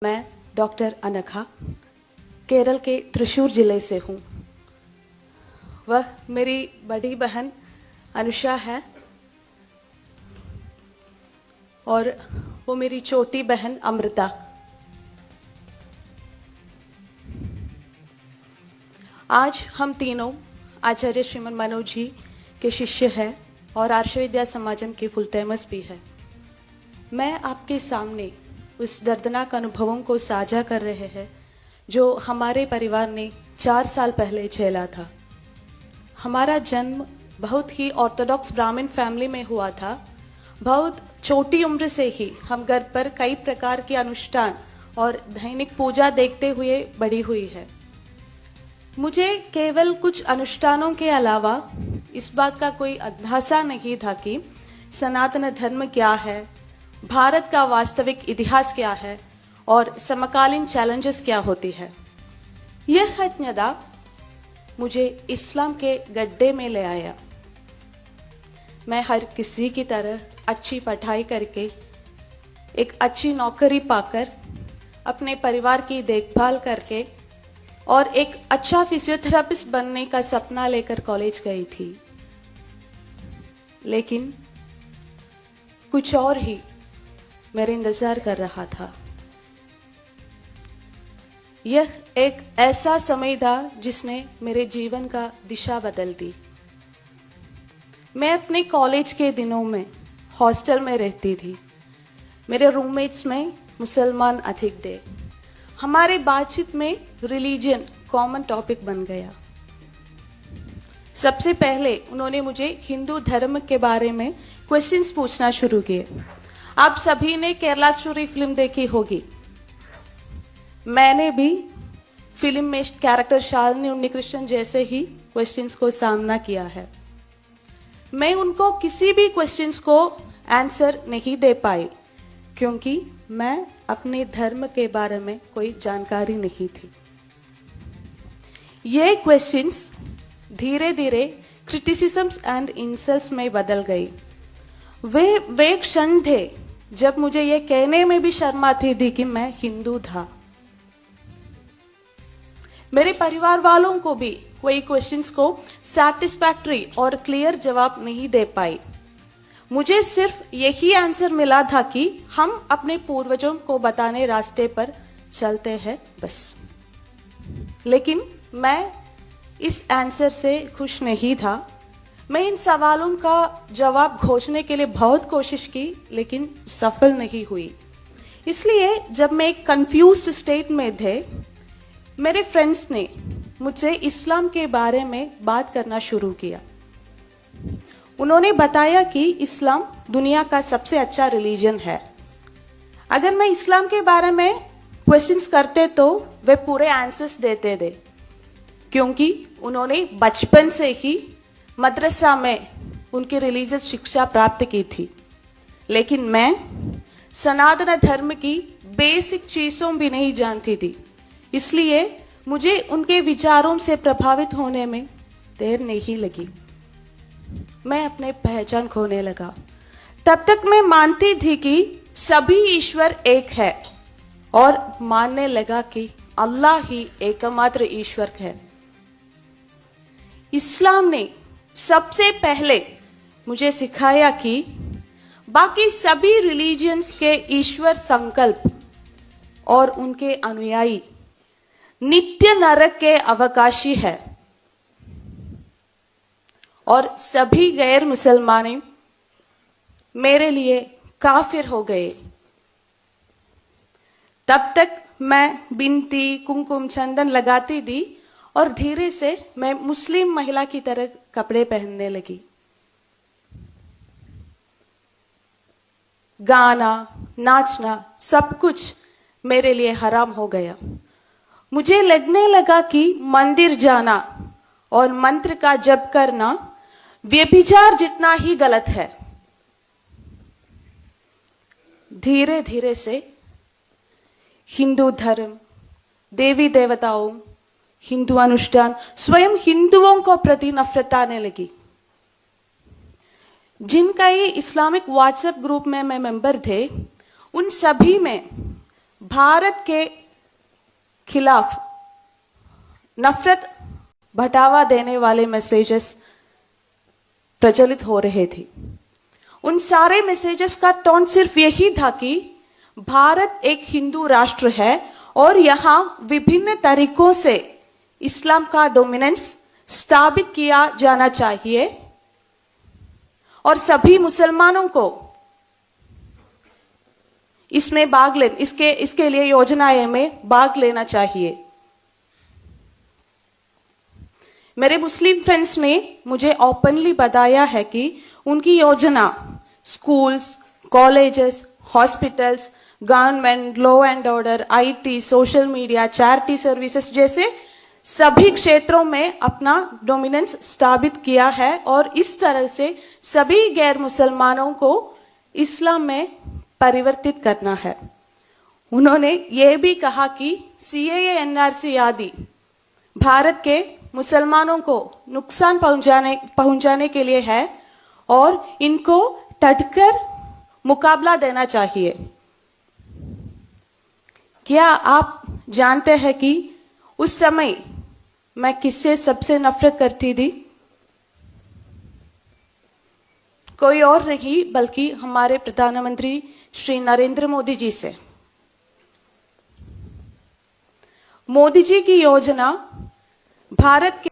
मैं डॉक्टर अनघा केरल के त्रिशूर जिले से हूँ। वह मेरी बड़ी बहन अनुषा है और वो मेरी छोटी बहन अमृता। आज हम तीनों आचार्य श्रीमन मनोज जी के शिष्य हैं और आर्ष विद्या समाजम के फुल टाइमर्स भी है। मैं आपके सामने उस दर्दनाक अनुभवों को साझा कर रहे हैं जो हमारे परिवार ने 4 साल पहले झेला था। हमारा जन्म बहुत ही ऑर्थोडॉक्स ब्राह्मण फैमिली में हुआ था। बहुत छोटी उम्र से ही हम घर पर कई प्रकार के अनुष्ठान और दैनिक पूजा देखते हुए बड़ी हुई है। मुझे केवल कुछ अनुष्ठानों के अलावा इस बात का कोई अंदाजा नहीं था कि सनातन धर्म क्या है, भारत का वास्तविक इतिहास क्या है और समकालीन चैलेंजेस क्या होती है। यह अज्ञाता मुझे इस्लाम के गड्ढे में ले आया। मैं हर किसी की तरह अच्छी पढ़ाई करके एक अच्छी नौकरी पाकर अपने परिवार की देखभाल करके और एक अच्छा फिजियोथेरेपिस्ट बनने का सपना लेकर कॉलेज गई थी, लेकिन कुछ और ही मेरे इंतजार कर रहा था। यह एक ऐसा समय था जिसने मेरे जीवन का दिशा बदल दी। मैं अपने कॉलेज के दिनों में हॉस्टल में रहती थी। मेरे रूममेट्स में मुसलमान अधिक थे। हमारे बातचीत में रिलीजन कॉमन टॉपिक बन गया। सबसे पहले उन्होंने मुझे हिंदू धर्म के बारे में क्वेश्चंस पूछना शुरू किए। आप सभी ने केरला स्टोरी फिल्म देखी होगी। मैंने भी फिल्म में कैरेक्टर शालिनी उन्नीकृष्णन जैसे ही क्वेश्चंस को सामना किया है। मैं उनको किसी भी क्वेश्चंस को आंसर नहीं दे पाई क्योंकि मैं अपने धर्म के बारे में कोई जानकारी नहीं थी। ये क्वेश्चंस धीरे धीरे क्रिटिसिज्म्स एंड इंसल्ट्स में बदल गई। वे क्षण थे जब मुझे ये कहने में भी शर्म आती थी कि मैं हिंदू था। मेरे परिवार वालों को भी कोई क्वेश्चंस को सैटिस्फैक्टरी और क्लियर जवाब नहीं दे पाई। मुझे सिर्फ यही आंसर मिला था कि हम अपने पूर्वजों को बताने रास्ते पर चलते हैं बस। लेकिन मैं इस आंसर से खुश नहीं था। मैं इन सवालों का जवाब खोजने के लिए बहुत कोशिश की लेकिन सफल नहीं हुई। इसलिए जब मैं एक कंफ्यूज्ड स्टेट में थे, मेरे फ्रेंड्स ने मुझसे इस्लाम के बारे में बात करना शुरू किया। उन्होंने बताया कि इस्लाम दुनिया का सबसे अच्छा रिलीजन है। अगर मैं इस्लाम के बारे में क्वेश्चंस करते तो वे पूरे आंसर्स देते थे क्योंकि उन्होंने बचपन से ही मदरसा में उनकी रिलीजियस शिक्षा प्राप्त की थी। लेकिन मैं सनातन धर्म की बेसिक चीजों भी नहीं जानती थी। इसलिए मुझे उनके विचारों से प्रभावित होने में देर नहीं लगी। मैं अपने पहचान खोने लगा। तब तक मैं मानती थी कि सभी ईश्वर एक है और मानने लगा कि अल्लाह ही एकमात्र ईश्वर है। इस्लाम ने सबसे पहले मुझे सिखाया कि बाकी सभी रिलीजियंस के ईश्वर संकल्प और उनके अनुयायी नित्य नरक के अवकाशी है और सभी गैर मुसलमान मेरे लिए काफिर हो गए। तब तक मैं बिनती, कुमकुम, चंदन लगाती थी और धीरे से मैं मुस्लिम महिला की तरह कपड़े पहनने लगी। गाना, नाचना सब कुछ मेरे लिए हराम हो गया। मुझे लगने लगा कि मंदिर जाना और मंत्र का जप करना व्यभिचार जितना ही गलत है। धीरे धीरे से हिंदू धर्म, देवी देवताओं, हिंदू अनुष्ठान, स्वयं हिंदुओं को प्रति नफरत आने लगी। जिनका ये इस्लामिक व्हाट्सएप ग्रुप में मैं मेंबर थे, उन सभी में भारत के खिलाफ नफरत भड़कावा देने वाले मैसेजेस प्रचलित हो रहे थे। उन सारे मैसेजेस का टोन सिर्फ यही था कि भारत एक हिंदू राष्ट्र है और यहां विभिन्न तरीकों से इस्लाम का डोमिनेंस स्थापित किया जाना चाहिए और सभी मुसलमानों को इसमें इसके लिए योजनाएं में भाग लेना चाहिए। मेरे मुस्लिम फ्रेंड्स ने मुझे ओपनली बताया है कि उनकी योजना schools, colleges, hospitals, government, law and order, IT, social media, charity services जैसे सभी क्षेत्रों में अपना डोमिनेंस स्थापित किया है और इस तरह से सभी गैर मुसलमानों को इस्लाम में परिवर्तित करना है। उन्होंने ये भी कहा कि सीएए, एनआरसी आदि भारत के मुसलमानों को नुकसान पहुंचाने के लिए है और इनको डटकर मुकाबला देना चाहिए। क्या आप जानते हैं कि उस समय मैं किससे सबसे नफरत करती थी? कोई और नहीं बल्कि हमारे प्रधानमंत्री श्री नरेंद्र मोदी जी से। मोदी जी की योजना भारत के